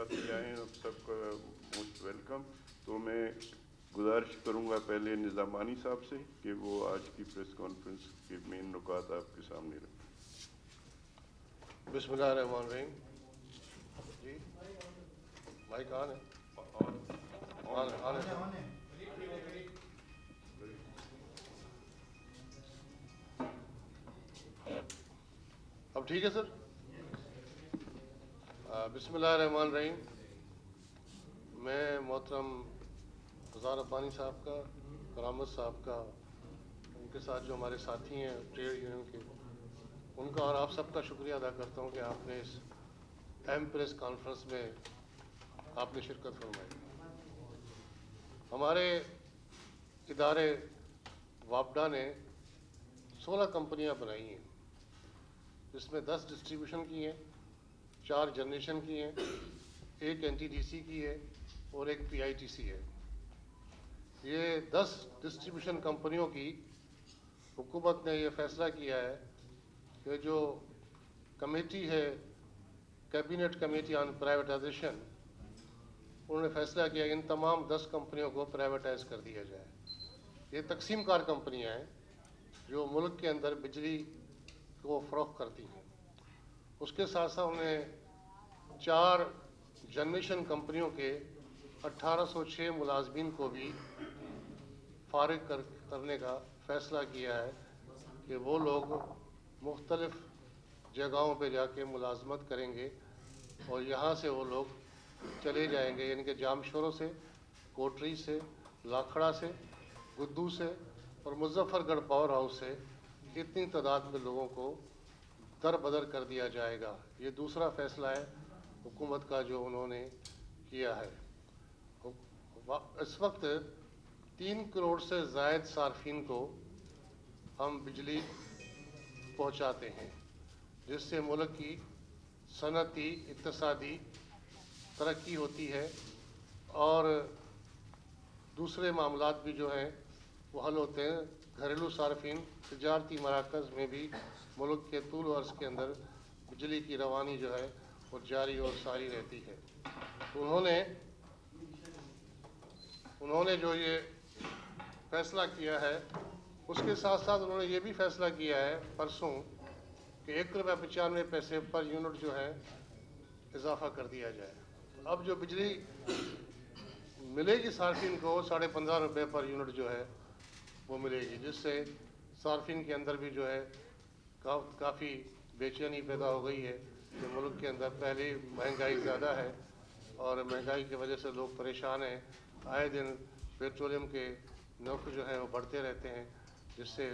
حضرات بھی آئے ہیں, اب سب کا موسٹ ویلکم. تو میں گزارش کروں گا پہلے نظامانی صاحب سے کہ وہ آج کی پریس کانفرنس کے مین نکات آپ کے سامنے رکھیں. بسم اللہ الرحمن الرحیم. جی مائک آن ہے؟ اب ٹھیک ہے سر. بسم اللہ الرحمن الرحیم. میں محترم رضا ربانی صاحب کا, کرامت صاحب کا, ان کے ساتھ جو ہمارے ساتھی ہیں ٹریڈ یونین کے, ان کا اور آپ سب کا شکریہ ادا کرتا ہوں کہ آپ نے اس اہم پریس کانفرنس میں آپ نے شرکت فرمائی. ہمارے ادارے وابڈا نے 16 کمپنیاں بنائی ہیں, جس میں 10 ڈسٹریبیوشن کی ہیں, 4 جنریشن کی ہیں, 1 این ٹی ڈی سی کی ہے اور 1 پی آئی ٹی سی ہے. یہ 10 ڈسٹریبیوشن کمپنیوں کی حکومت نے یہ فیصلہ کیا ہے کہ جو کمیٹی ہے, کیبنٹ کمیٹی آن پرائیویٹائزیشن, انہوں نے فیصلہ کیا کہ ان تمام 10 کمپنیوں کو پرائیویٹائز کر دیا جائے. یہ تقسیم کار کمپنیاں ہیں جو ملک کے اندر بجلی کو فروخت کرتی ہیں. اس کے ساتھ ساتھ انہوں نے 4 جنریشن کمپنیوں کے 1806 ملازمین کو بھی فارغ کرنے کا فیصلہ کیا ہے کہ وہ لوگ مختلف جگہوں پہ جا کے ملازمت کریں گے اور یہاں سے وہ لوگ چلے جائیں گے, یعنی کہ جامشوروں سے, کوٹری سے, لاکھڑا سے, گدو سے اور مظفر گڑھ پاور ہاؤس سے اتنی تعداد میں لوگوں کو در بدر کر دیا جائے گا. یہ دوسرا فیصلہ ہے حکومت کا جو انہوں نے کیا ہے. اس وقت 3 کروڑ سے زائد صارفین کو ہم بجلی پہنچاتے ہیں, جس سے ملک کی صنعتی اقتصادی ترقی ہوتی ہے اور دوسرے معاملات بھی جو ہیں وہ حل ہوتے ہیں. گھریلو صارفین تجارتی مراکز میں بھی ملک کے طول و عرض کے اندر بجلی کی روانی جو ہے وہ جاری اور ساری رہتی ہے. انہوں نے جو یہ فیصلہ کیا ہے, اس کے ساتھ ساتھ انہوں نے یہ بھی فیصلہ کیا ہے پرسوں کہ 1.95 روپے پر یونٹ جو ہے اضافہ کر دیا جائے. اب جو بجلی ملے گی صارفین کو 15.5 روپے پر یونٹ جو ہے وہ ملے گی, جس سے صارفین کے اندر بھی جو ہے کافی بے چینی پیدا ہو گئی ہے کہ ملک کے اندر پہلے مہنگائی زیادہ ہے اور مہنگائی کی وجہ سے لوگ پریشان ہیں. آئے دن پیٹرولیم کے نرخ جو ہیں وہ بڑھتے رہتے ہیں, جس سے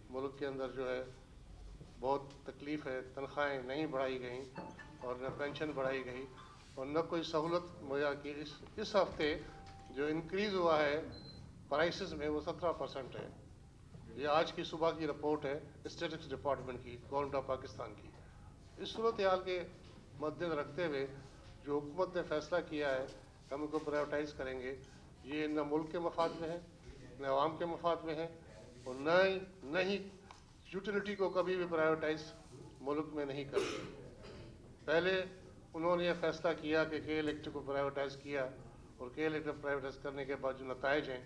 ملک کے اندر جو ہے بہت تکلیف ہے. تنخواہیں نہیں بڑھائی گئیں اور نہ پینشن بڑھائی گئی اور نہ کوئی سہولت مہیا کی. اس ہفتے جو انکریز ہوا ہے پرائسز میں وہ 17% ہے. یہ آج کی صبح کی رپورٹ ہے اسٹیٹسٹکس ڈپارٹمنٹ کی, گورنمنٹ آف پاکستان کی. اس صورتحال کے مد نظر رکھتے ہوئے جو حکومت نے فیصلہ کیا ہے کہ ہم ان کو پرائیویٹائز کریں گے, یہ نہ ملک کے مفاد میں ہے, نہ عوام کے مفاد میں ہے, اور نہ ہی یوٹیلیٹی کو کبھی بھی پرائیویٹائز ملک میں نہیں کرتے. پہلے انہوں نے یہ فیصلہ کیا کہ کے الیکٹرک کو پرائیویٹائز کیا, اور کے الیکٹرک پرائیویٹائز کرنے کے بعد جو نتائج ہیں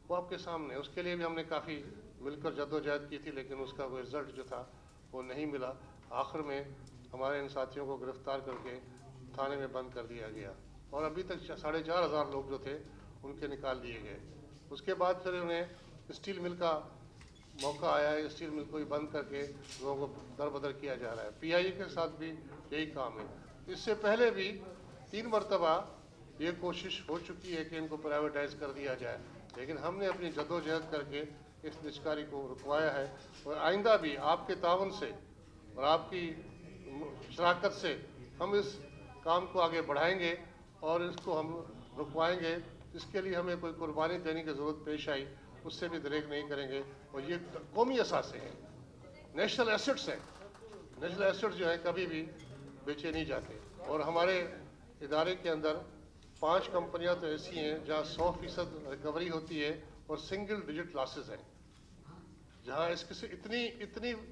وہ آپ کے سامنے. اس کے لیے بھی ہم نے کافی مل کر جدوجہد کی تھی, لیکن اس کا کوئی رزلٹ جو تھا وہ نہیں ملا. آخر میں ہمارے ان ساتھیوں کو گرفتار کر کے تھانے میں بند کر دیا گیا, اور ابھی تک 4,500 لوگ جو تھے ان کے نکال دیے گئے. اس کے بعد پھر انہیں اسٹیل مل کا موقع آیا ہے, اسٹیل مل کو بھی بند کر کے لوگوں کو در بدر کیا جا رہا ہے. پی آئی اے کے ساتھ بھی یہی کام ہے. اس سے پہلے بھی 3 مرتبہ یہ کوشش ہو چکی ہے کہ ان کو پرائیویٹائز کر دیا جائے, لیکن ہم نے اپنی جدوجہد کر کے اس نجکاری کو رکوایا ہے, اور آئندہ بھی آپ کے تعاون سے اور آپ کی شراکت سے ہم اس کام کو آگے بڑھائیں گے اور اس کو ہم رکوائیں گے. اس کے لیے ہمیں کوئی قربانی دینے کی ضرورت پیش آئی اس سے بھی دریغ نہیں کریں گے. اور یہ قومی اثاثے ہیں, نیشنل ایسٹس ہیں. نیشنل ایسٹس جو ہے کبھی بھی بیچے نہیں جاتے. اور ہمارے ادارے کے اندر 5 کمپنیاں تو ایسی ہیں جہاں 100% ریکوری ہوتی ہے اور سنگل ڈیجٹ لاسز ہیں, جہاں اس کی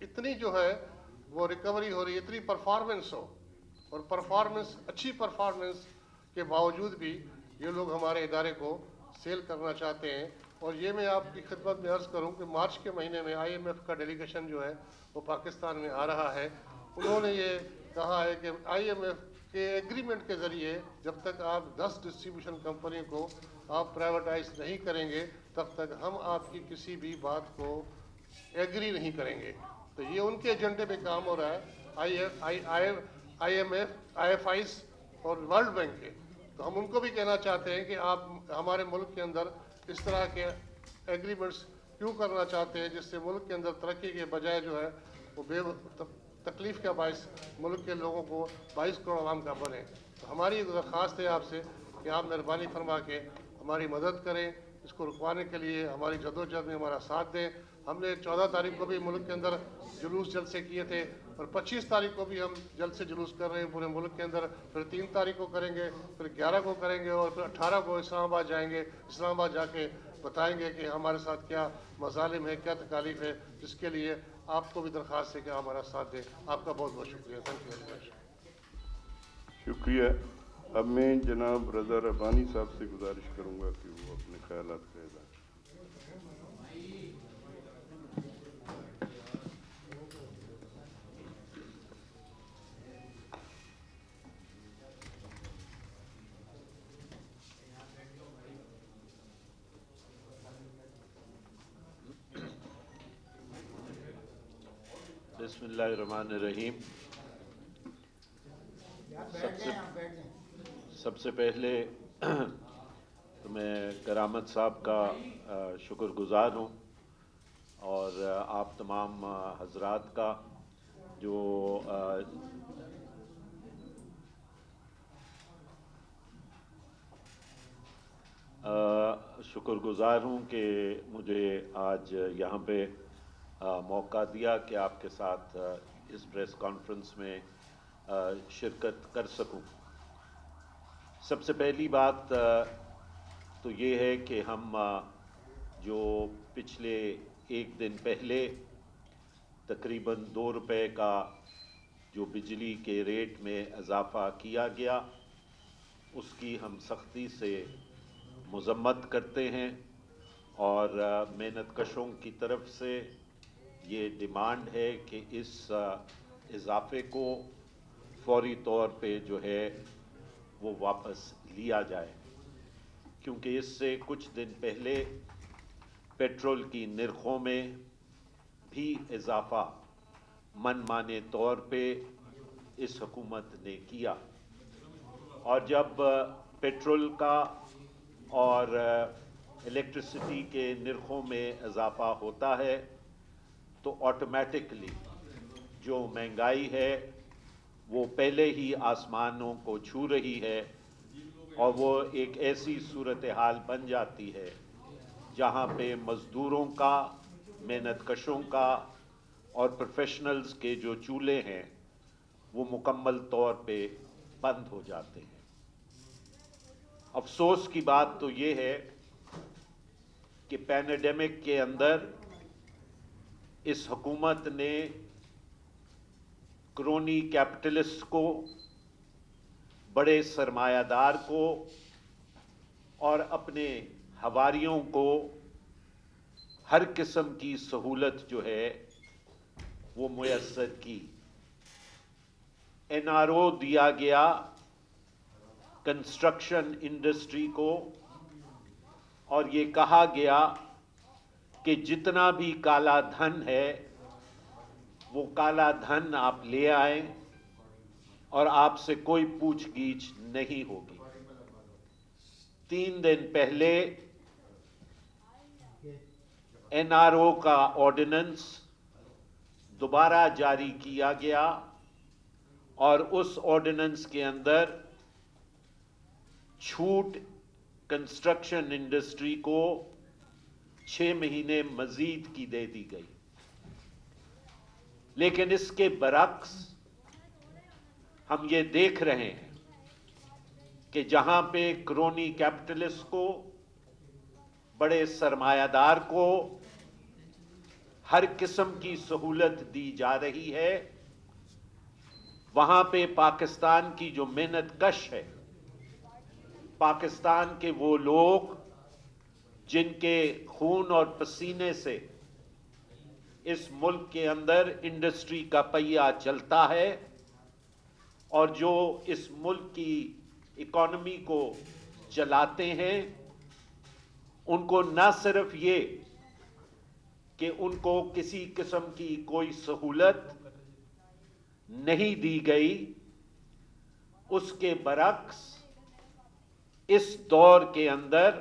اتنی جو ہے وہ ریکوری ہو رہی ہے, اتنی پرفارمنس ہو, اور پرفارمنس اچھی پرفارمنس के बावजूद भी ये लोग हमारे इदारे को सेल करना चाहते हैं। और ये मैं आपकी खिदमत में अर्ज़ करूं कि मार्च के महीने में IMF का डेलीगेशन जो है वो पाकिस्तान में आ रहा है। उन्होंने ये कहा है कि IMF के एग्रीमेंट के ज़रिए जब तक आप 10 डिस्ट्रीब्यूशन कंपनी को आप प्राइवेटाइज नहीं करेंगे तब तक हम आपकी किसी भी बात को एग्री नहीं करेंगे। तो ये उनके एजेंडे पे काम हो रहा है IMF, IFIs और वर्ल्ड बैंक के। तो हम उनको भी कहना चाहते हैं कि आप हमारे मुल्क के अंदर इस तरह के एग्रीमेंट्स क्यों करना चाहते हैं जिससे मुल्क के अंदर तरक्की के बजाय जो है वो तकलीफ़ का बायस मुल्क के लोगों को 22 करोड़ आवाम का बने। तो हमारी एक दरख्वास्त है आपसे कि आप मेहरबानी फरमा के हमारी मदद करें, इसको रुकवाने के लिए हमारी जदोजहद में हमारा साथ दें। हमने 14 तारीख को भी मुल्क के अंदर जुलूस जलसे किए थे और 25 तारीख को भी हम जल्द से जुलूस कर रहे हैं पूरे मुल्क के अंदर। फिर 3 तारीख को करेंगे, फिर 11 को करेंगे और फिर 18 को इस्लामाबाद जाएंगे। इस्लामाबाद जाके बताएंगे कि हमारे साथ क्या मज़ालिम है, क्या तकालीफ है, जिसके लिए आपको भी दरख्वास्त है कि हमारा साथ दें। आपका बहुत बहुत शुक्रिया। Thank you very much. शुक्रिया। अब मैं जनाब रज़ा रब्बानी साहब से गुजारिश करूंगा कि वो अपने ख्यालात का इज़हार। बिस्मिल्लाहिर्रहमानिर्रहीम। सबसे पहले तो मैं करामत साहब का शुक्रगुज़ार हूँ और आप तमाम हजरात का जो शुक्रगुज़ार हूँ कि मुझे आज यहाँ पे मौका दिया कि आपके साथ इस प्रेस कॉन्फ्रेंस में शिरकत कर सकूं। सबसे पहली बात तो ये है कि हम जो पिछले एक दिन पहले तकरीबन 2 रुपए का जो बिजली के रेट में इजाफ़ा किया गया उसकी हम सख्ती से मज़म्मत करते हैं और मेहनतकशों की तरफ से ये डिमांड है कि इस इजाफे को फौरी तौर पे जो है वो वापस लिया जाए, क्योंकि इससे कुछ दिन पहले पेट्रोल की निर्खों में भी इजाफा मनमाने तौर पे इस हुकूमत ने किया और जब पेट्रोल का और इलेक्ट्रिसिटी के निर्खों में इजाफा होता है तो ऑटोमेटिकली जो महंगाई है वो पहले ही आसमानों को छू रही है और वो एक ऐसी सूरत हाल बन जाती है जहाँ पे मज़दूरों का, मेहनतकशों का और प्रोफेशनल्स के जो चूल्हे हैं वो मुकम्मल तौर पे बंद हो जाते हैं। अफसोस की बात तो ये है कि पैंडेमिक के अंदर इस हुकूमत ने क्रोनी कैपिटलिस्ट को, बड़े सरमायादार को और अपने हवारियों को हर किस्म की सहूलत जो है वो मुयस्सर की। NRO दिया गया कंस्ट्रक्शन इंडस्ट्री को और ये कहा गया कि जितना भी काला धन है वो काला धन आप ले आएं और आपसे कोई पूछगीछ नहीं होगी। 3 दिन पहले NRO का ऑर्डिनेंस दोबारा जारी किया गया और उस ऑर्डिनेंस के अंदर छूट कंस्ट्रक्शन इंडस्ट्री को 6 महीने मजीद की दे दी गई। लेकिन इसके बरक्स हम ये देख रहे हैं कि जहां पे क्रोनी कैपिटलिस्ट को, बड़े सरमायादार को हर किस्म की सहूलत दी जा रही है, वहां पे पाकिस्तान की जो मेहनत कश है पाकिस्तान के वो लोग जिनके खून और पसीने से इस मुल्क के अंदर इंडस्ट्री का पहिया चलता है और जो इस मुल्क की इकॉनमी को चलाते हैं, उनको न सिर्फ ये कि उनको किसी किस्म की कोई सहूलत नहीं दी गई, उसके बरक्स इस दौर के अंदर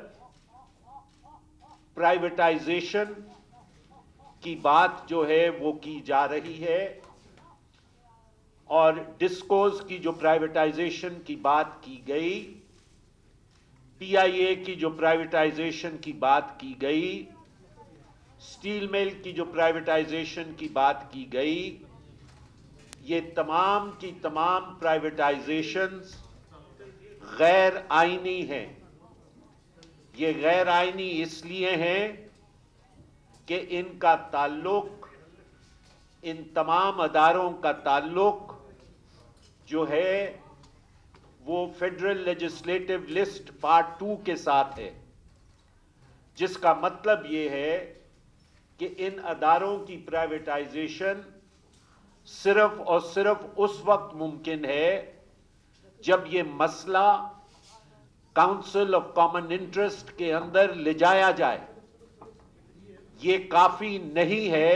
प्राइवेटाइजेशन की बात जो है वो की जा रही है और डिस्कोज की जो प्राइवेटाइजेशन की बात की गई, पीआईए की जो प्राइवेटाइजेशन की बात की गई, स्टील मिल की जो प्राइवेटाइजेशन की बात की गई, ये तमाम की तमाम प्राइवेटाइजेशंस गैर आईनी हैं। ये गैर आईनी इसलिए हैं कि इनका ताल्लुक, इन तमाम अदारों का ताल्लुक जो है वो फेडरल लेजिस्लेटिव लिस्ट पार्ट 2 के साथ है, जिसका मतलब ये है कि इन अदारों की प्राइवेटाइजेशन सिर्फ और सिर्फ उस वक्त मुमकिन है जब ये मसला काउंसिल ऑफ कॉमन इंटरेस्ट के अंदर ले जाया जाए। ये काफी नहीं है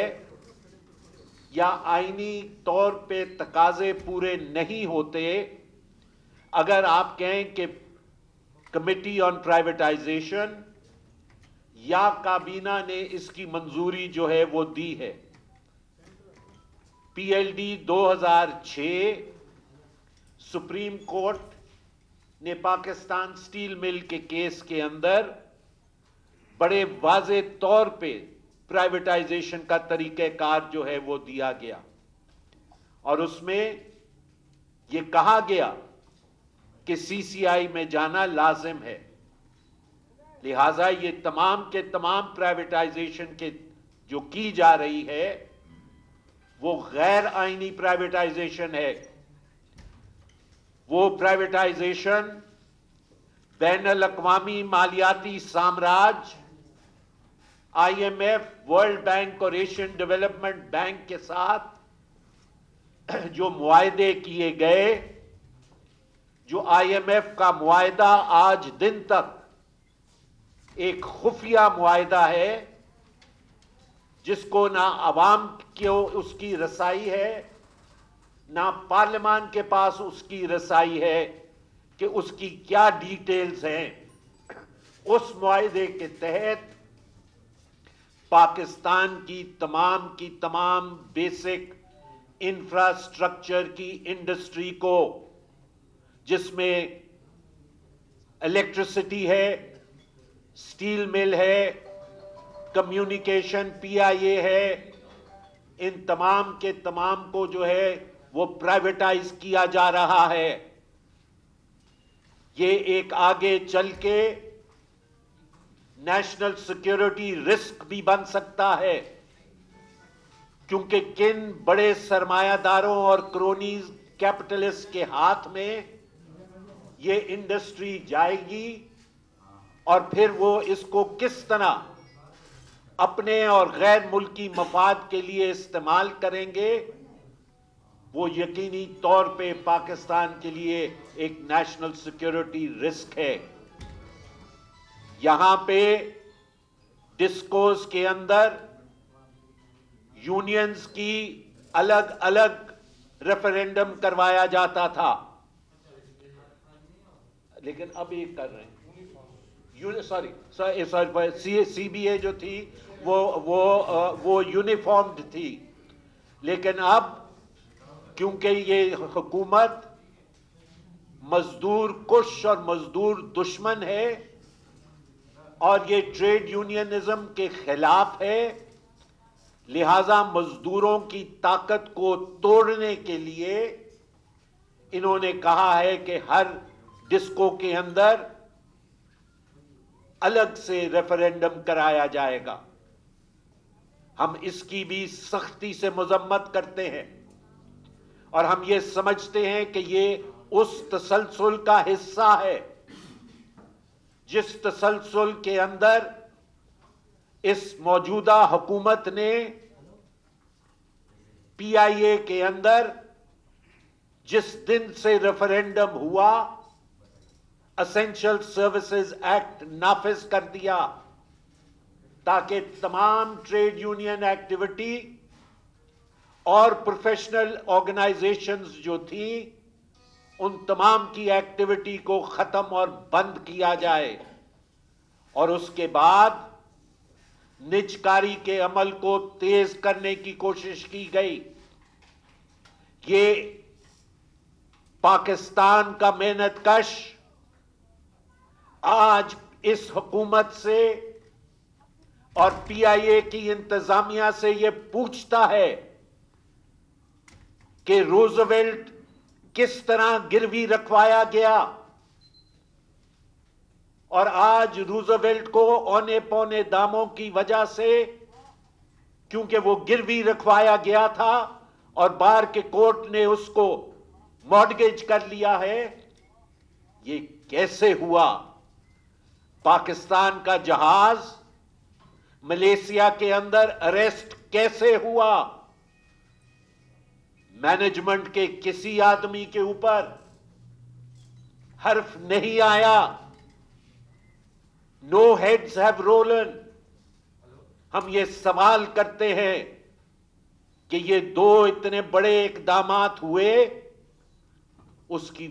या आईनी तौर पे तकाजे पूरे नहीं होते अगर आप कहें कि कमिटी ऑन प्राइवेटाइजेशन या काबीना ने इसकी मंजूरी जो है वो दी है। पीएलडी 2006 सुप्रीम कोर्ट ने पाकिस्तान स्टील मिल के केस के अंदर बड़े वाज़े तौर पे प्राइवेटाइजेशन का तरीक़ेकार जो है वो दिया गया और उसमें ये कहा गया कि सीसीआई में जाना लाजिम है। लिहाजा ये तमाम के तमाम प्राइवेटाइजेशन के जो की जा रही है वो गैर आईनी प्राइवेटाइजेशन है। वो प्राइवेटाइजेशन बैनुल अक़वामी मालियाती साम्राज्य आईएमएफ, वर्ल्ड बैंक और एशियन डेवलपमेंट बैंक के साथ जो मुआहदे किए गए, जो आईएमएफ का मुआहदा आज दिन तक एक खुफिया मुआहदा है जिसको ना अवाम को उसकी रसाई है, ना पार्लियामान के पास उसकी रसाई है कि उसकी क्या डिटेल्स हैं। उस मुआहदे के तहत पाकिस्तान की तमाम बेसिक इंफ्रास्ट्रक्चर की इंडस्ट्री को, जिसमें इलेक्ट्रिसिटी है, स्टील मिल है, कम्युनिकेशन पीआईए है, इन तमाम के तमाम को जो है वो प्राइवेटाइज किया जा रहा है। ये एक आगे चल के नेशनल सिक्योरिटी रिस्क भी बन सकता है, क्योंकि किन बड़े सरमायादारों और क्रोनीज कैपिटलिस्ट के हाथ में ये इंडस्ट्री जाएगी और फिर वो इसको किस तरह अपने और गैर मुल्की मफाद के लिए इस्तेमाल करेंगे, वो यकीनी तौर पे पाकिस्तान के लिए एक नेशनल सिक्योरिटी रिस्क है। यहां पे डिस्कोर्स के अंदर यूनियंस की अलग अलग रेफरेंडम करवाया जाता था, लेकिन अब ये कर रहे हैं सीबीए जो थी वो यूनिफॉर्म्ड थी, लेकिन अब क्योंकि ये हुकूमत मजदूर कुश और मजदूर दुश्मन है और ये ट्रेड यूनियनिज्म के खिलाफ है, लिहाजा मजदूरों की ताकत को तोड़ने के लिए इन्होंने कहा है कि हर डिस्को के अंदर अलग से रेफरेंडम कराया जाएगा। हम इसकी भी सख्ती से मजम्मत करते हैं और हम ये समझते हैं कि ये उस तसलसल का हिस्सा है जिस तसलसल के अंदर इस मौजूदा हुकूमत ने पीआईए के अंदर जिस दिन से रेफरेंडम हुआ एसेंशियल सर्विसेज एक्ट नाफिज कर दिया ताकि तमाम ट्रेड यूनियन एक्टिविटी और प्रोफेशनल ऑर्गेनाइजेशंस जो थी उन तमाम की एक्टिविटी को खत्म और बंद किया जाए और उसके बाद निजकारी के अमल को तेज करने की कोशिश की गई। ये पाकिस्तान का मेहनतकश आज इस हुकूमत से और पीआईए की इंतजामिया से ये पूछता है कि रूजवेल्ट किस तरह गिरवी रखवाया गया और आज रूजवेल्ट को औने पौने दामों की वजह से, क्योंकि वो गिरवी रखवाया गया था और बार के कोर्ट ने उसको मॉर्गेज कर लिया है, ये कैसे हुआ? पाकिस्तान का जहाज मलेशिया के अंदर अरेस्ट कैसे हुआ? मैनेजमेंट के किसी आदमी के ऊपर हर्फ नहीं आया। No heads have Rolan. हम ये सवाल करते हैं कि ये दो इतने बड़े इकदामात हुए, उसकी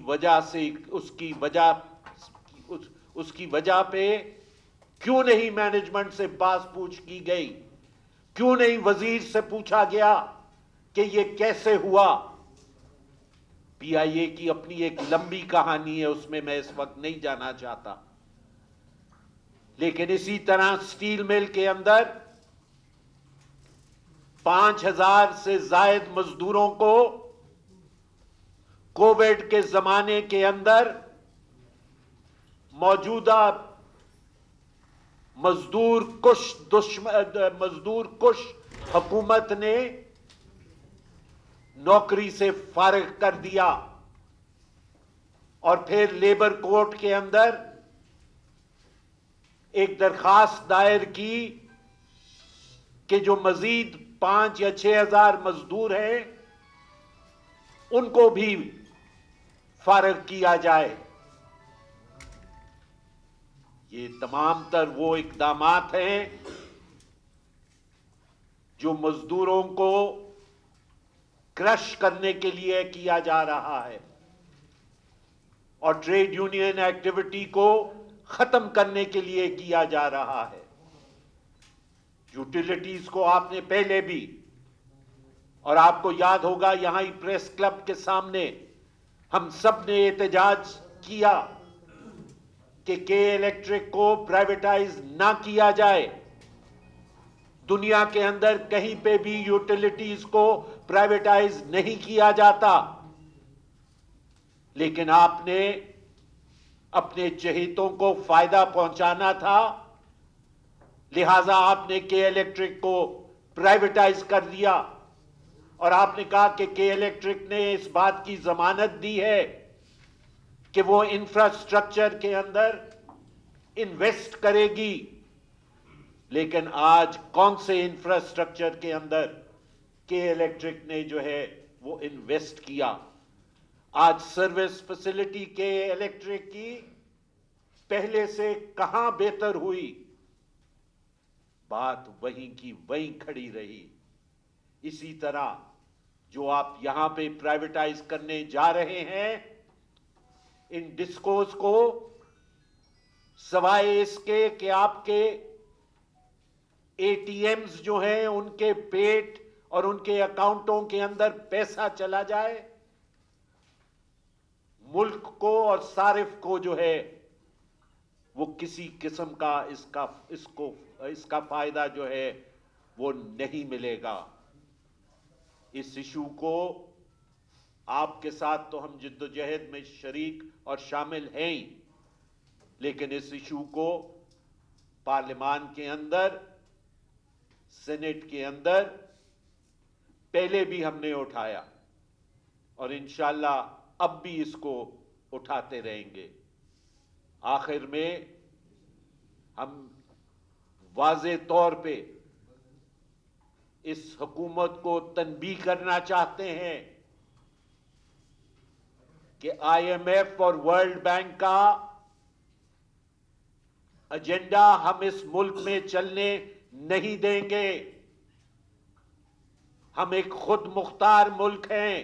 वजह पे क्यों नहीं मैनेजमेंट से बात पूछ की गई? क्यों नहीं वजीर से पूछा गया कि ये कैसे हुआ? पीआईए की अपनी एक लंबी कहानी है, उसमें मैं इस वक्त नहीं जाना चाहता। लेकिन इसी तरह स्टील मिल के अंदर 5000 से जायद मजदूरों को कोविड के जमाने के अंदर मौजूदा मजदूर कुश हुकूमत ने नौकरी से फारिग कर दिया और फिर लेबर कोर्ट के अंदर एक दरखास्त दायर की कि जो मजीद 5 या 6,000 मजदूर हैं उनको भी फारिग किया जाए। ये तमाम तर वो इकदामात हैं जो मजदूरों को क्रश करने के लिए किया जा रहा है और ट्रेड यूनियन एक्टिविटी को खत्म करने के लिए किया जा रहा है। यूटिलिटीज को आपने पहले भी, और आपको याद होगा यहां ही प्रेस क्लब के सामने हम सब ने एहतजाज किया कि के इलेक्ट्रिक को प्राइवेटाइज ना किया जाए। दुनिया के अंदर कहीं पे भी यूटिलिटीज को प्राइवेटाइज नहीं किया जाता, लेकिन आपने अपने चहेतों को फायदा पहुंचाना था, लिहाजा आपने के इलेक्ट्रिक को प्राइवेटाइज कर दिया और आपने कहा कि के इलेक्ट्रिक ने इस बात की जमानत दी है कि वो इंफ्रास्ट्रक्चर के अंदर इन्वेस्ट करेगी। लेकिन आज कौन से इंफ्रास्ट्रक्चर के अंदर के इलेक्ट्रिक ने जो है वो इन्वेस्ट किया? आज सर्विस फैसिलिटी के इलेक्ट्रिक की पहले से कहां बेहतर हुई? बात वहीं की वहीं खड़ी रही। इसी तरह जो आप यहां पे प्राइवेटाइज करने जा रहे हैं, इन डिस्कोस को सवाए इसके कि आपके एटीएम्स जो हैं उनके पेट और उनके अकाउंटों के अंदर पैसा चला जाए, मुल्क को और सारिफ को जो है वो किसी किस्म का इसका फायदा जो है वो नहीं मिलेगा। इस इशू को आपके साथ तो हम जिद्दोजहद में शरीक और शामिल हैं ही, लेकिन इस इशू को पार्लियामान के अंदर, सेनेट के अंदर पहले भी हमने उठाया और इंशाअल्लाह अब भी इसको उठाते रहेंगे। आखिर में हम वाज़े तौर पे इस हुकूमत को तनबीह करना चाहते हैं कि IMF और वर्ल्ड बैंक का एजेंडा हम इस मुल्क में चलने नहीं देंगे। हम एक खुद मुख्तार मुल्क हैं।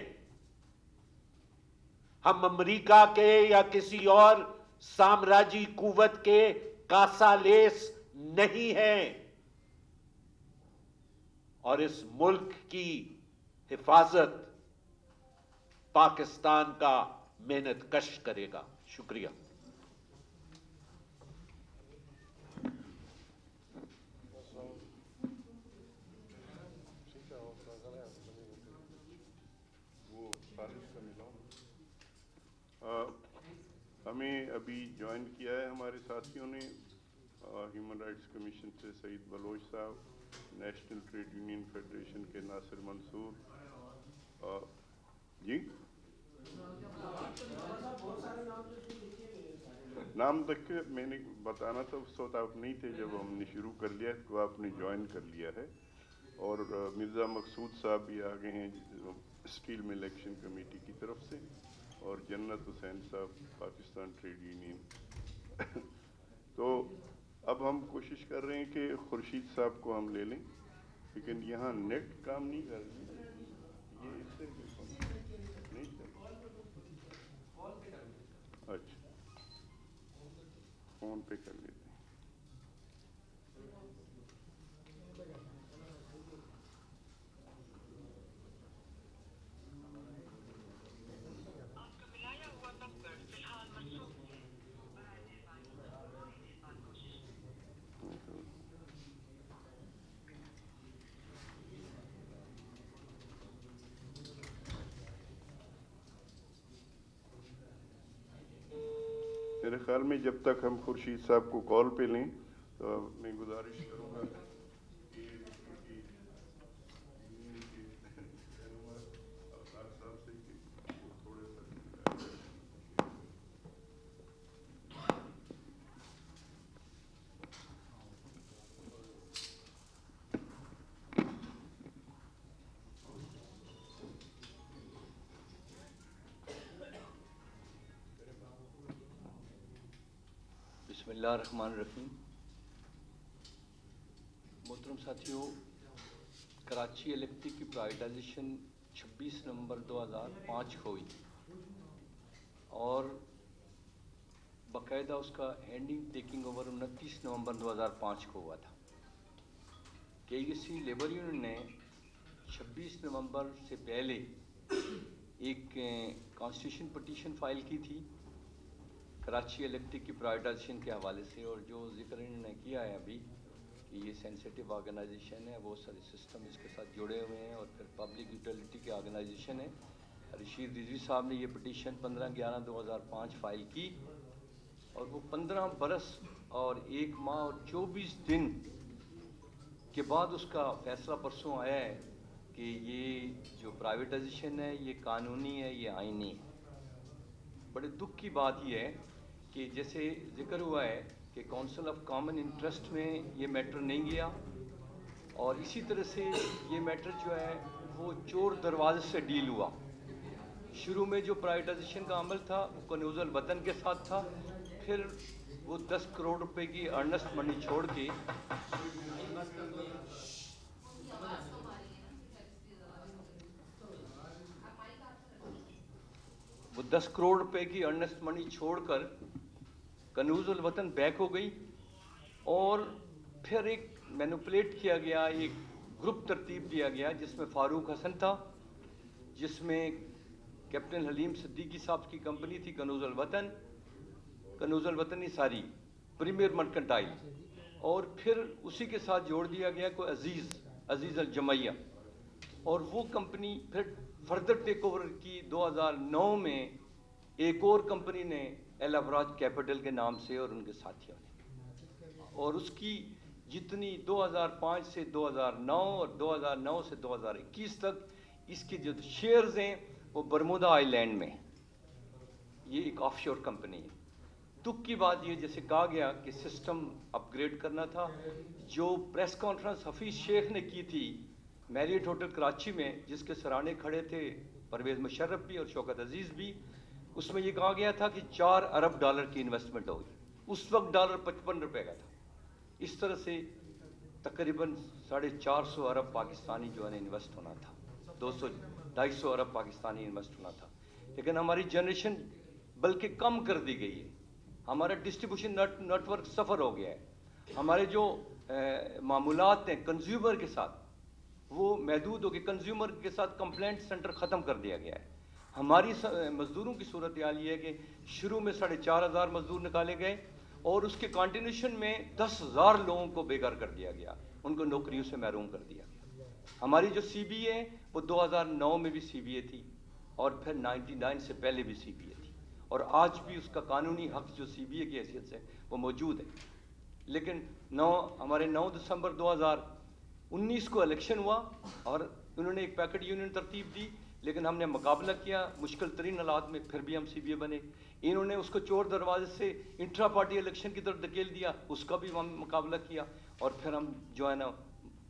हम अमेरिका के या किसी और साम्राज्यी कुव्वत के कासालेस नहीं हैं और इस मुल्क की हिफाजत पाकिस्तान का मेहनत कश करेगा। शुक्रिया। हमें अभी ज्वाइन किया है हमारे साथियों ने ह्यूमन राइट्स कमीशन से सईद बलोच साहब, नेशनल ट्रेड यूनियन फेडरेशन के नासिर मंसूर जी। नाम तक के मैंने बताना था उस वक्त आप नहीं थे जब हमने शुरू कर लिया, तो आपने ज्वाइन कर लिया है। और मिर्ज़ा मकसूद साहब भी आ गए हैं स्टील मिल एक्शन कमेटी की तरफ से, और जन्नत हुसैन साहब पाकिस्तान ट्रेड यूनियन। तो अब हम कोशिश कर रहे हैं कि खुर्शीद साहब को हम ले लें, लेकिन यहाँ नेट काम नहीं कर रही, ये इससे नहीं चल। अच्छा, फोन पे कर लेते हैं। मेरे ख्याल में जब तक हम खुर्शीद साहब को कॉल पे लें, तो मैं गुजारिश करूँगा कि अवतार साहब से कि थोड़े सा बिस्मिल्लाहिर्रहमानिर्रहीम। मोहतरम साथियों, कराची इलेक्ट्रिक की प्राइवेटाइजेशन 26 नवंबर 2005 को हुई और बाकायदा उसका हैंडिंग टेकिंग ओवर 29 नवंबर 2005 को हुआ था। KEC लेबर यूनियन ने 26 नवंबर से पहले एक कॉन्स्टिट्यूशन पटिशन फाइल की थी कराची इलेक्ट्रिक की प्राइवेटाइजेशन के हवाले से, और जो जिक्र इन्होंने किया है अभी कि ये सेंसिटिव ऑर्गेनाइजेशन है, बहुत सारे सिस्टम इसके साथ जुड़े हुए हैं और फिर पब्लिक यूटिलिटी के ऑर्गेनाइजेशन है। रशीद रिजवी साहब ने ये पटिशन 15/11/2005 फाइल की और वो 15 बरस और 1 माह और 24 दिन के बाद उसका फैसला परसों आया है कि ये जो प्राइवेटाइजेशन है ये कानूनी है, ये आईनी है। बड़े दुख की बात ये है कि जैसे जिक्र हुआ है कि काउंसिल ऑफ कॉमन इंटरेस्ट में ये मैटर नहीं गया, और इसी तरह से ये मैटर जो है वो चोर दरवाजे से डील हुआ। शुरू में जो प्राइवेटाइजेशन का अमल था वो कनूज़ुल वतन के साथ था, फिर वो 10 करोड़ रुपए की अर्नेस्ट मनी छोड़ के वो 10 करोड़ रुपए की अर्नेस्ट मनी छोड़कर कनूज़ुल वतन बैक हो गई, और फिर एक मैनिपुलेट किया गया, एक ग्रुप तरतीब दिया गया जिसमें फारूक हसन था, जिसमें कैप्टन हलीम सिद्दीकी साहब की कंपनी थी कनूज़ुल वतन ही सारी प्रीमियर मर्केंटाइल, और फिर उसी के साथ जोड़ दिया गया कोई अजीज़ अल जमैया, और वो कंपनी फिर फर्दर टेक ओवर की 2009 में एक और कंपनी ने एल अवराज कैपिटल के नाम से और उनके साथियों ने, और उसकी जितनी 2005 से 2009 और 2009 से 2021 तक इसके जो शेयर्स हैं वो बरमुदा आइलैंड में, ये एक ऑफशोर कंपनी है। दुख की बात ये, जैसे कहा गया कि सिस्टम अपग्रेड करना था, जो प्रेस कॉन्फ्रेंस हफीज़ शेख ने की थी मैरियट होटल कराची में, जिसके सराहने खड़े थे परवेज़ मुशर्रफ भी और शौकत अजीज़ भी, उसमें ये कहा गया था कि 4 अरब डॉलर की इन्वेस्टमेंट होगी। उस वक्त डॉलर 55 रुपए का था। इस तरह से तकरीबन 450 अरब पाकिस्तानी जो है ना इन्वेस्ट होना था, 200-250 अरब पाकिस्तानी इन्वेस्ट होना था। लेकिन हमारी जनरेशन बल्कि कम कर दी गई है। हमारा डिस्ट्रीब्यूशन नेटवर्क सफ़र हो गया है। हमारे जो मामूलात हैं कंज्यूमर के साथ, वो महदूद हो गए। कंज्यूमर के साथ कंप्लेंट सेंटर ख़त्म कर दिया गया है। हमारी मज़दूरों की सूरत हाल ये है कि शुरू में 4,500 मज़दूर निकाले गए और उसके कंटिन्यूशन में 10,000 लोगों को बेघर कर दिया गया, उनको नौकरियों से महरूम कर दिया गया। हमारी जो CBA है वो 2009 में भी CBA थी और फिर 99 से पहले भी CBA थी, और आज भी उसका कानूनी हक़ जो CBA की हैसियत से वो मौजूद है। लेकिन हमारे 9 दिसंबर 2019 को इलेक्शन हुआ और उन्होंने एक पैकेट यूनियन तरतीब दी, लेकिन हमने मुकाबला किया मुश्किल तरीन हालात में, फिर भी हम CBA बने। इन्होंने उसको चोर दरवाजे से इंट्रा पार्टी इलेक्शन की तरफ धकेल दिया, उसका भी हम मुकाबला किया और फिर हम जो है ना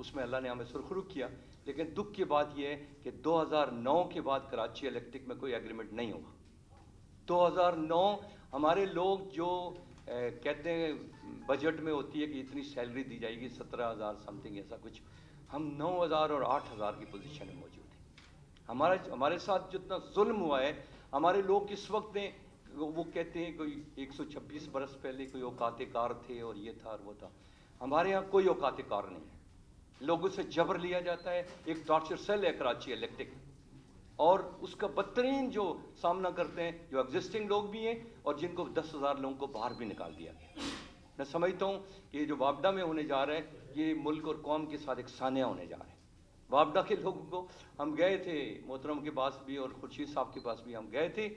उसमें अल्लाह ने हमें सुरखरू किया। लेकिन दुख की बात यह है कि 2009 के बाद कराची इलेक्ट्रिक में कोई एग्रीमेंट नहीं हुआ। 2009 हमारे लोग जो कहते हैं बजट में होती है कि इतनी सैलरी दी जाएगी 17,000 समथिंग ऐसा कुछ, हम 9,000 और 8,000 की पोजीशन में मौजूद हैं। हमारे साथ जितना जुल्म हुआ है, हमारे लोग इस वक्त में वो कहते हैं कोई 126 बरस पहले कोई औकात कार थे और ये था और वो था। हमारे यहाँ कोई औकात कार नहीं है। लोगों से जबर लिया जाता है। एक टॉर्चर सेल है कराची इलेक्ट्रिक, और उसका बदतरीन जो सामना करते हैं जो एग्जिस्टिंग लोग भी हैं और जिनको 10,000 लोगों को बाहर भी निकाल दिया गया। मैं समझता हूँ कि ये जो वापडा में होने जा रहा है, ये मुल्क और कौम के साथ एक सानिया होने जा रहा है। वापडा के लोगों को हम गए थे, मोहतरम के पास भी और खुर्शीद साहब के पास भी हम गए थे।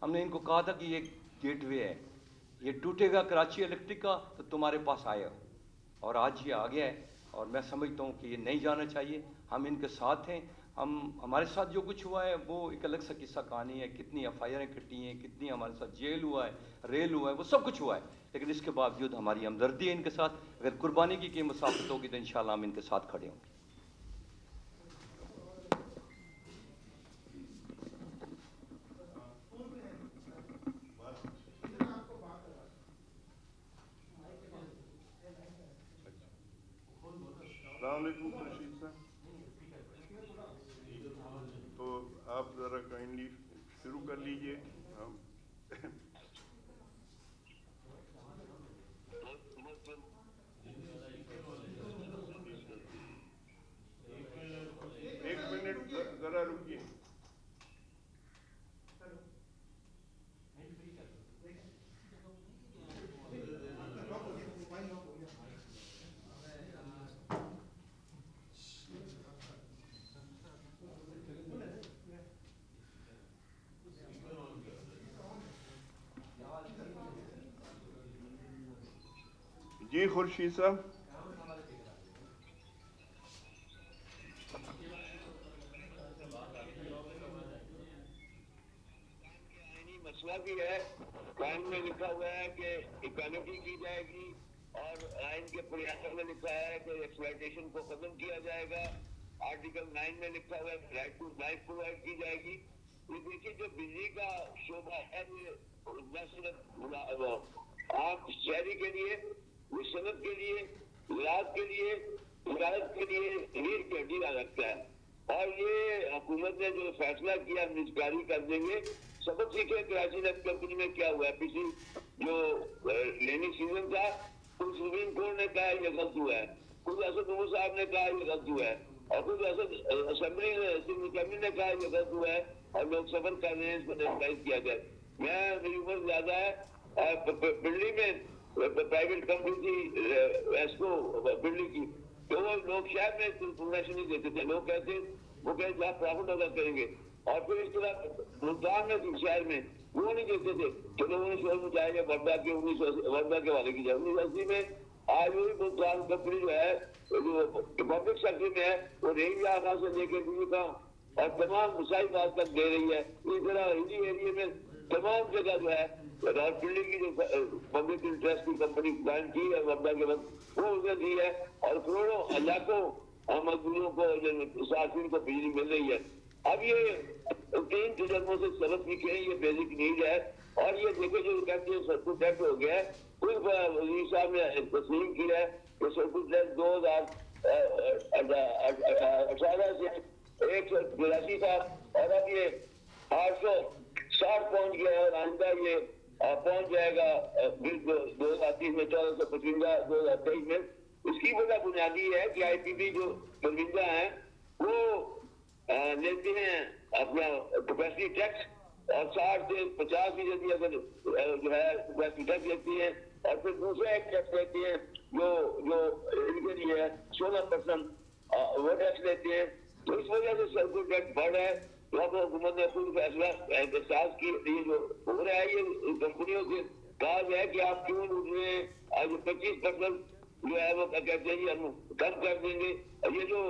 हमने इनको कहा था कि ये गेटवे है, ये टूटेगा कराची इलेक्ट्रिक का तो तुम्हारे पास आएगा, और आज ये आ गया है। और मैं समझता हूँ कि ये नहीं जाना चाहिए। हम इनके साथ हैं। हमारे साथ जो कुछ हुआ है वो एक अलग सा किस्सा कहानी है। कितनी FIR कटी हैं, कितनी हमारे साथ जेल हुआ है, रेल हुआ है, वो सब कुछ हुआ है। लेकिन इसके बावजूद हमारी हमदर्दी है इनके साथ। अगर कुर्बानी की कीमत साबित होगी तो इंशाल्लाह हम इनके साथ खड़े होंगे। अस्सलामुअलैकुम खुर्शीद साहब, तो आप ज़रा काइंडली शुरू कर लीजिए। हम एक मिनट ज़रा रुकिए। जी खुर्शीद साहब, मसला भी है। आइन में लिखा हुआ है कि इक्वालिटी की जाएगी, और आइन के प्रयासों में लिखा है कि एक्सप्लॉयटेशन को खत्म किया जाएगा। आर्टिकल 9 में लिखा हुआ है राइट टू लाइफ प्रोवाइड की जाएगी। ये देखिए, जो बिजली का शोबा है ये न सिर्फ आम शहरी के लिए, सनत के लिए, इलाज के लिए, इलाज के लिए रीढ़ की हड्डी रखता है। और ये हुकूमत ने जो फैसला किया निजकारी कर देंगे। सबक सीखे कराची नफ्ट कंपनी में क्या हुआ है। पिछली जो लेनी सीजन था, कुछ सुप्रीम कोर्ट ने कहा ये गलत हुआ है, कुछ असद उमर साहब ने कहा ये गलत हुआ है, और कुछ असद असेंबली ने कहा ये गलत हुआ है, और लोग सफर कर रहे हैं इसको रेगुलाइज किया जाए। मेरी उम्र ज्यादा है, बिल्ली में प्राइवेट कंपनी थी एस्को बिल्ली की, तो वो लोग शहर में इंफॉर्मेशन नहीं देते थे। लोग कहते वो कहते जहाँ प्रॉफिट होगा करेंगे, और फिर इस तरह मुल्तान में शहर में वो नहीं देते थे। तो लोगों ने शोर मचाया वर्धा के 1980 वाले की जाए 1980 में। आज वही मुल्तान कंपनी जो है जो पब्लिक सेक्टर में है, वो रेंज आखा से लेकर दिल्ली का और तमाम मिसाइल बात तक दे रही है। इस तरह हिली एरिया में तमाम जगह जो है रावलपिंडी की जो पब्लिक इंटरेस्ट की कंपनी प्लान की है वर्धा के वक्त, वो उसने दी है और करोड़ों लाखों मजदूरों को सार्फिन को बिजली मिल रही है। अब ये 3 तजर्बों से सबक सीखे, ये बेसिक नीड है। और ये देखे जो कहते हैं सर्कुलर टैक्स हो गया है, उस वजीर साहब ने तस्लीम किया है कि सर्कुलर टैक्स 2018 से 182 था और अब ये 860 पहुंच गया है और आइंदा ये पहुंच जाएगा 2030 में 1455 2023 में। इसकी वजह बुनियादी है कि IPP जो शर्मिंदा है वो लेते हैं अपना कैपेसिटी टैक्स और 60 से 50% अगर जो है कैपेसिटी टैक्स लेती है और फिर दूसरा एक टैक्स लेते हैं जो इनके लिए है 16% वो टैक्स लेते हैं। तो इस वजह से सर्कुलर टैक्स बढ़ है। तो अब हुकूमत ने खुद फैसला एहसास की, ये जो हो रहा है ये कंपनियों से कहा गया है कि आप क्यों लूट रहे हैं, आज 25% जो है वो कहते हैं जी हम कम कर देंगे। ये जो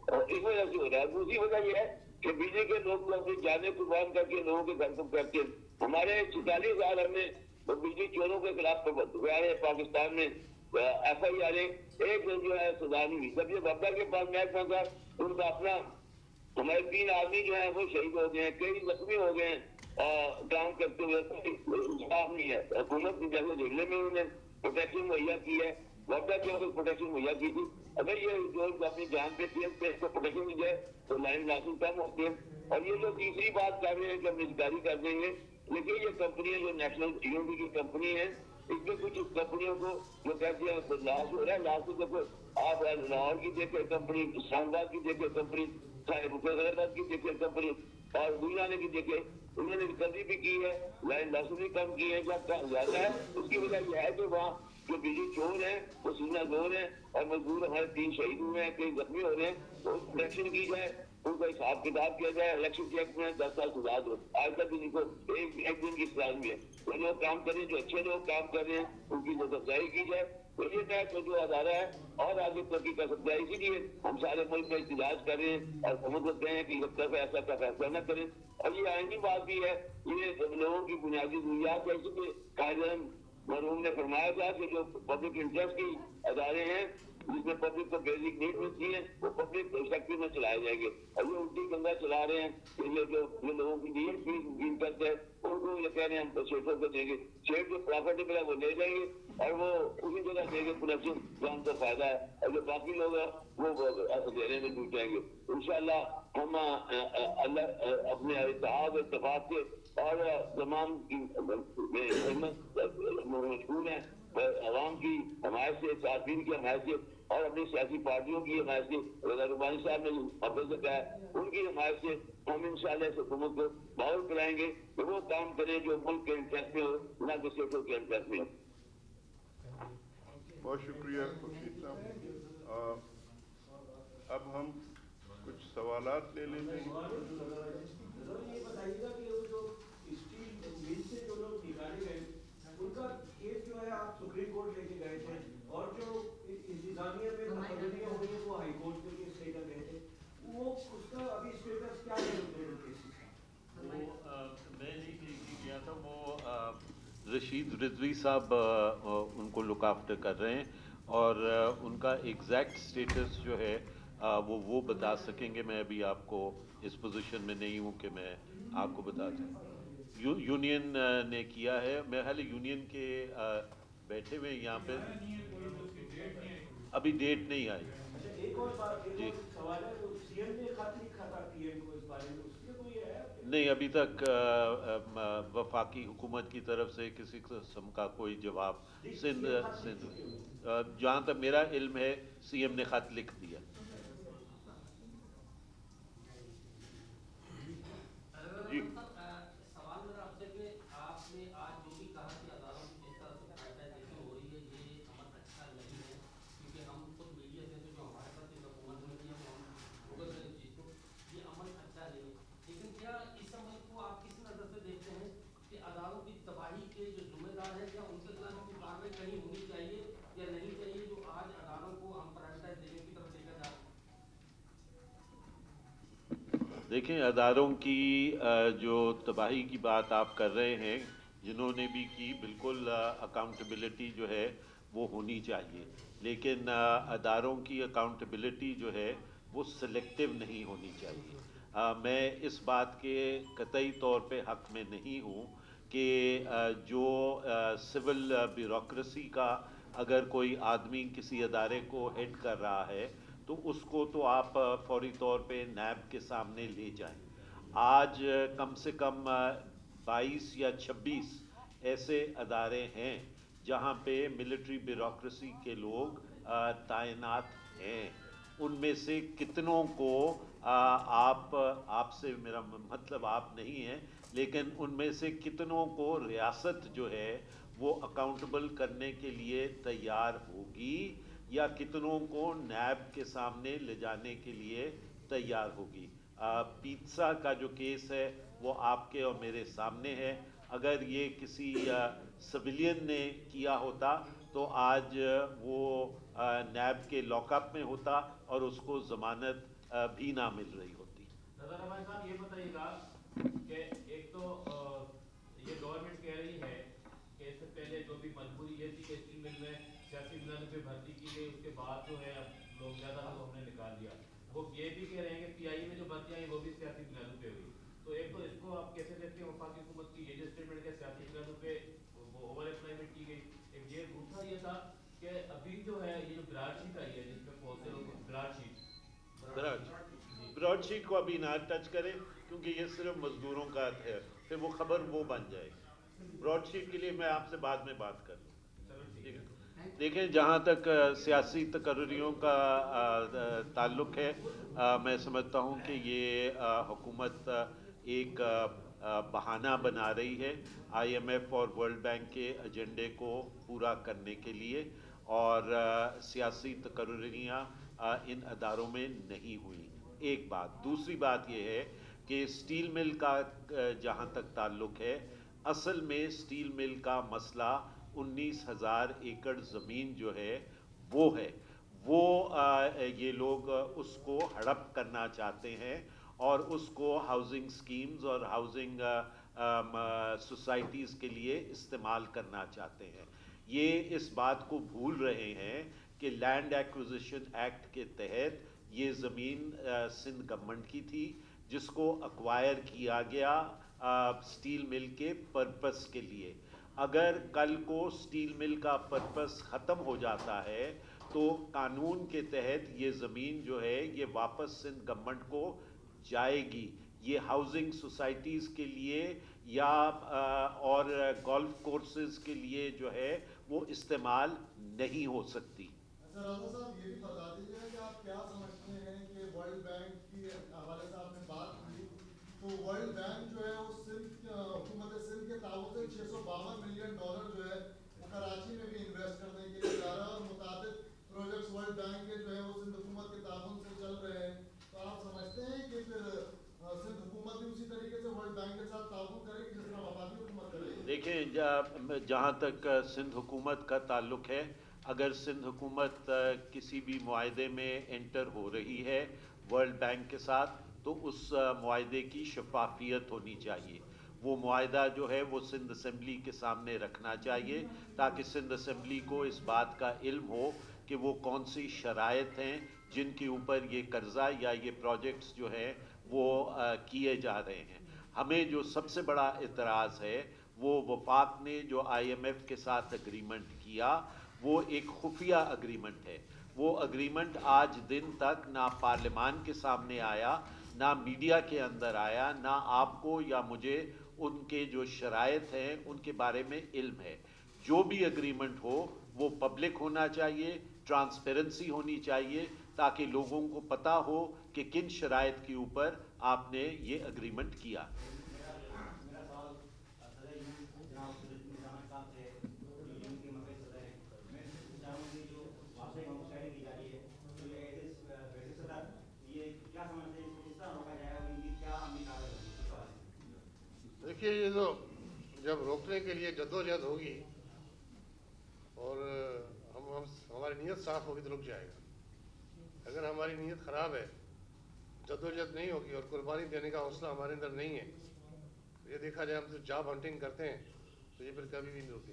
इस वजह से हो रहा है। दूसरी वजह ये है कि बिजली के लोग अपनी जाने कुर्बान करके लोगों के घर को करते हैं। हमारे 46 साल हमने बिजली चोरों के खिलाफ पाकिस्तान में FIR एक जो है सजा नहीं हुई। जब ये बब्बर के पास महकमा था उनका अपना हमारे 3 आदमी जो है वो शहीद हो गए हैं, कई जख्मी हो गए हैं काम करते हुए। इंसाफ नहीं है। हुकूमत की जैसे जिले में उन्होंने प्रोटेक्शन मुहैया की है, बब्बर के वक्त प्रोटेक्शन मुहैया की थी। अगर ये जो अपनी जान पे थी इसको प्रोटेक्शन दी जाए तो लाइन लाइसेंस कम होती है। और ये जो तीसरी बात कर रहे हैं कि हम निजकारी कर देंगे, लेकिन ये कंपनियां जो नेशनल यूनिटी की कंपनी है, इसमें कुछ कंपनियों को जो कहते हैं लॉस हो रहा है। लॉस को देखो आप लाहौर की देखे कंपनी, इस्लामाबाद की देखे कंपनी, फैसलाबाद की देखे कंपनी और गुजराने की देखे, उन्होंने रिकवरी भी की है, लाइन लॉस भी कम की है। जब ज्यादा है उसकी वजह यह है कि वहाँ जो बिजली चोर है वो सीना जोर है और मजदूर हमारे 3 शहीद हुए हैं, कई जख्मी हो रहे हैं। तो प्रोटेक्शन की जाए, उनका हिसाब किताब किया जाए। इलेक्शन चेक में 10 साल सजा दो, आज तक इनको एक दिन की सजा हुई है। तो जो काम कर रहे हैं, जो अच्छे लोग काम कर रहे हैं, उनकी जो सफाई की जाए। तो ये टैक्स जो अदारा है और आगे तरक्की कर सकता है। इसीलिए हम सारे मुल्क में इhtजाज कर रहे हैं और समझ सकते हैं कि जब तक ऐसा का फैसला न करें। और ये आईनी बात भी है, ये लोगों की बुनियादी जरूरियात है। इसीलिए कायदे मरहूम ने फरमाया था कि जो पब्लिक इंटरेस्ट की अदारे हैं जिसमें पब्लिक को बेसिक नीड मिलती है वो पब्लिक सेक्टर में चलाए जाएंगे। और ये उल्टी गंगा चला रहे हैं कि ये जो लोगों की नीड फील करते हैं उनको ये कह रहे हैं हम शेठों को देंगे। शेठ जो प्रॉफिटेबल है वो ले जाएंगे और वो उसी जगह देंगे प्रोडक्शन जो हमको फायदा है, और जो बाकी लोग हैं वो अंधेरे में डूब जाएंगे। इंशाल्लाह हम अल्लाह अपने इत्तेहाद इत्तेफाक से और तमाम की मशहूर है आवाम की हमायत से, सार्फिन की हमायत से और अपनी सियासी पार्टियों की हमायत से, रज़ा रुबानी साहब ने अव्वल से कहा है उनकी हमायत से हम इंशाल्लाह इस हुकूमत को माहौल कराएंगे कि वो काम करें जो मुल्क के इंटरेस्ट में हो, न कि सेठों के इंटरेस्ट में हो। बहुत शुक्रिया खुर्शीद साहब। अब हम कुछ सवालात ले लेते हैं। ये बताइएगा कि वो जो स्टील मिल से जो लोग निकाले गए उनका केस जो है आप सुप्रीम कोर्ट लेके गए थे और जो इंतजामिया में तब्दीलियां हो गई वो हाई कोर्ट के लिए स्टे कर गए थे, वो उसका अभी स्टेटस क्या है? मैं नहीं गया था, वो रशीद रिजवी साहब उनको लुक आफ्टर कर रहे हैं और उनका एग्जैक्ट स्टेटस जो है वो बता सकेंगे। मैं अभी आपको इस पोजीशन में नहीं हूँ कि मैं आपको बता दूँ। यूनियन ने किया है, मैं हाल यूनियन के बैठे हुए यहाँ पे, अभी डेट नहीं आई। एक और सवाल है, सीएम ने खत लिखा था पीएम को इस बारे में, उसमें कोई है? नहीं, अभी तक वफाकी हुकूमत की तरफ से किसी किस्म का कोई जवाब सिंध जहाँ तक मेरा इल्म है सीएम ने खत लिख दिया। जी सवाल मेरा आपसे कि आपने आज जो भी कहा कि अदालतों की जिस तरह से प्राइवेटाइजेशन हो रही है ये अमल अच्छा नहीं है, क्योंकि हम खुद मीडिया से तो जो हमारे साथ इस हुकूमत में भी हम भुगत रहे इस चीज़ को, ये अमल अच्छा नहीं है। लेकिन क्या इस अमल को आप किस नज़र से देखते हैं कि अदालतों की तबाही के जो जिम्मेदार हैं क्या उनके खिलाफ की कार्रवाई कहीं होनी चाहिए या नहीं चाहिए, जो आज अदालतों को हम प्राइवेटाइज देने की तरफ लेकर जा रहे हैं? देखें, अदारों की जो तबाही की बात आप कर रहे हैं, जिन्होंने भी की, बिल्कुल अकाउंटेबिलिटी जो है वो होनी चाहिए, लेकिन अदारों की अकाउंटेबिलिटी जो है वो सिलेक्टिव नहीं होनी चाहिए। मैं इस बात के कतई तौर पे हक में नहीं हूँ कि जो सिविल ब्यूरोक्रेसी का अगर कोई आदमी किसी अदारे को हेड कर रहा है तो उसको तो आप फौरी तौर पे नैब के सामने ले जाएं। आज कम से कम 22 या 26 ऐसे अदारे हैं जहां पे मिलिट्री ब्यूरोक्रेसी के लोग तैनात हैं। उनमें से कितनों को आपसे मेरा मतलब आप नहीं है, लेकिन उनमें से कितनों को रियासत जो है वो अकाउंटेबल करने के लिए तैयार होगी, या कितनों को नैब के सामने ले जाने के लिए तैयार होगी। पिज्जा का जो केस है वो आपके और मेरे सामने है। अगर ये किसी सिविलियन ने किया होता तो आज वो नैब के लॉकअप में होता और उसको जमानत भी ना मिल रही होती। दादा रमान साहब, ये बताइएगा कि एक तो ये गवर्नमेंट कह रही है कि इससे पहले जो भी मजबूरी ये थी कि स्टील मिल में सियासी बुनियादों पे भर्ती की गई, उसके बाद जो है लोग ज़्यादा लोग हमने निकाल दिया। वो ये भी कह रहे हैं कि पीआई में जो भर्ती आई वो भी सियासी बुनियादों पे हुई। तो एक तो इसको आप कैसे देखते हैं वफाकी हुकूमत की ये जो स्टेटमेंट के सियासी बुनियादों पे वो ओवर एम्प्लॉयमेंट की गई। एक ये दूसरा ये था कि अभी जो है ये जो ब्राडशीट आई है जिसमें बहुत से लोग ब्रॉडशीट को अभी ना टच करें क्योंकि ये सिर्फ मजदूरों का है, फिर वो खबर वो बन जाएगी। ब्रॉडशीट के लिए मैं आपसे बाद में बात कर लूँ। ठीक है, देखें, जहाँ तक सियासी तकर्रियों का ताल्लुक़ है, मैं समझता हूँ कि ये हुकूमत एक बहाना बना रही है IMF और वर्ल्ड बैंक के एजेंडे को पूरा करने के लिए, और सियासी तकर्रियाँ इन अदारों में नहीं हुई। एक बात। दूसरी बात यह है कि स्टील मिल का जहाँ तक ताल्लुक़ है, असल में स्टील मिल का मसला 19,000 एकड़ ज़मीन जो है वो है, वो ये लोग उसको हड़प करना चाहते हैं और उसको हाउसिंग स्कीम्स और हाउसिंग सोसाइटीज़ के लिए इस्तेमाल करना चाहते हैं। ये इस बात को भूल रहे हैं कि लैंड एक्विजिशन एक्ट के तहत ये ज़मीन सिंध गवर्नमेंट की थी, जिसको एक्वायर किया गया स्टील मिल के पर्पस के लिए। अगर कल को स्टील मिल का पर्पस ख़त्म हो जाता है तो कानून के तहत ये ज़मीन जो है ये वापस सिंध गवर्नमेंट को जाएगी। ये हाउसिंग सोसाइटीज़ के लिए या और गोल्फ कोर्सेज के लिए जो है वो इस्तेमाल नहीं हो सकती। राजा साहब, ये भी बता दीजिए कि आप क्या समझते हैं कि वर्ल्ड बैंक के हवाले से आपने बात की, तो वर्ल्ड बैंक जो है वो सिंध हुकूमत सिंध के ताउन से $652 मिलियन जो है वो कराची में भी इन्वेस्ट करने के लिए जा रहा है, और मुताबिक प्रोजेक्ट्स वर्ल्ड बैंक के जो है वो सिंध हुकूमत के ताउन से चल रहे हैं। तो आप समझते हैं कि फिर सिंध हुकूमत भी उसी तरीके से वर्ल्ड बैंक के साथ ताउन करेगी जिस तरह वफाकी हुकूमत करेगी? देखिए, जहाँ तक सिंध हुकूमत का ताल्लुक़ है, अगर सिंध हुकूमत किसी भी मुआहदे में एंटर हो रही है वर्ल्ड बैंक के साथ तो उस मुआहदे की शफाफियत होनी चाहिए। वो मुआहदा जो है वो सिंध असेंबली के सामने रखना चाहिए ताकि सिंध असेंबली को इस बात का इल्म हो कि वो कौन सी शराइत हैं जिनके ऊपर ये कर्जा या ये प्रोजेक्ट्स जो हैं वो किए जा रहे हैं। हमें जो सबसे बड़ा इतराज़ है वो वफाक ने जो IMF के साथ एग्रीमेंट किया वो एक खुफिया एग्रीमेंट है। वो एग्रीमेंट आज दिन तक ना पार्लियामान के सामने आया, ना मीडिया के अंदर आया, ना आपको या मुझे उनके जो शराइत हैं उनके बारे में इल्म है। जो भी एग्रीमेंट हो वो पब्लिक होना चाहिए, ट्रांसपेरेंसी होनी चाहिए, ताकि लोगों को पता हो कि किन शराइत के ऊपर आपने ये एग्रीमेंट किया। देखिए, ये जो जब रोकने के लिए जद्दोजहद होगी और हमारी नीयत साफ होगी तो रुक जाएगा। अगर हमारी नीयत ख़राब है जद्दोजहद नहीं होगी और कुर्बानी देने का हौसला हमारे अंदर नहीं है, ये देखा जाए हम तो जॉब हंटिंग करते हैं तो ये फिर कभी भी नहीं होती।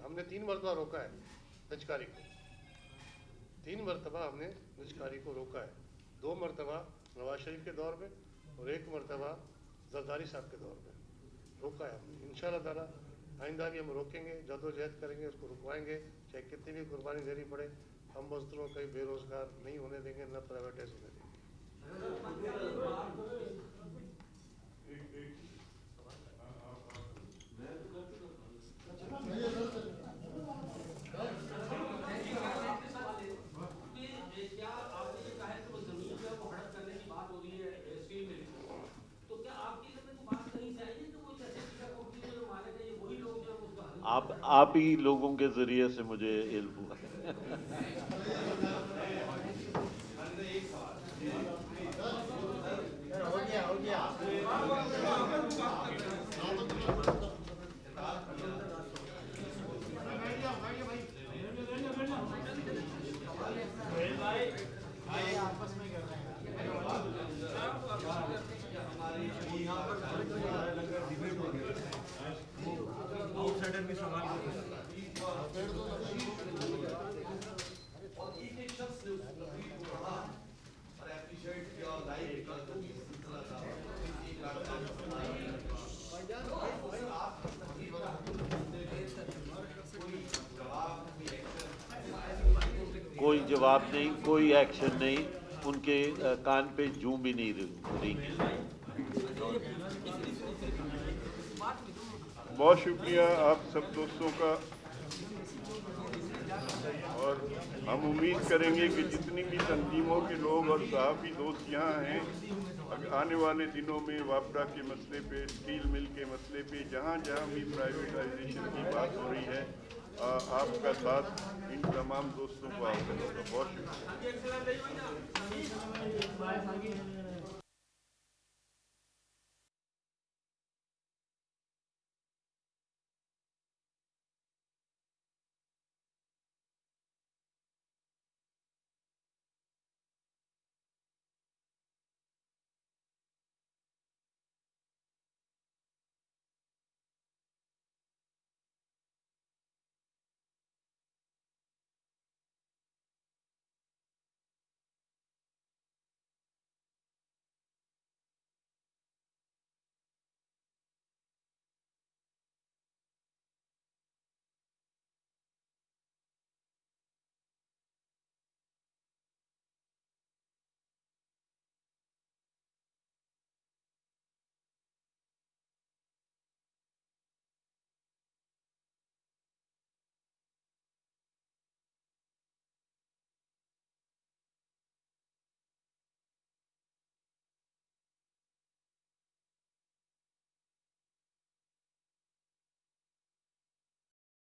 हमने 3 मरतबा रोका है निजकारी को, 3 मरतबा हमने निजकारी को रोका है, 2 मरतबा नवाज शरीफ के दौर में और 1 मरतबा जरदारी साहब के दौर में रोका है हमने। इंशाअल्लाह ताला आइंदा भी हम रोकेंगे, जद्दोजहद करेंगे, उसको रुकवाएंगे, चाहे कितनी भी कुर्बानी देनी पड़े। हम मजदूरों को कहीं बेरोजगार नहीं होने देंगे, न प्राइवेटाइज होने देंगे। क्या आपने ये कहा है कि वो जमीन जो है वो हड़प करने की बात हो रही है स्टील मिल की, तो क्या आपकी समझ में बात कहीं से आई है कि कोई ऐसे कंपनी जो माने गए वही लोग जो है उसका आप ही लोगों के जरिए से मुझे इल्म हुआ। आउटसाइडर भी सवाल कोई जवाब नहीं, कोई एक्शन नहीं, उनके कान पे जूं भी नहीं रही। बहुत शुक्रिया आप सब दोस्तों का, और हम उम्मीद करेंगे कि जितनी भी तंजीमों के लोग और सहाफ़ी दोस्त यहाँ हैं, आने वाले दिनों में वापडा के मसले पे, स्टील मिल के मसले पे, जहाँ जहाँ भी प्राइवेटाइजेशन की बात हो रही है, आपका साथ इन तमाम दोस्तों को हासिल होगा। बहुत शुक्रिया।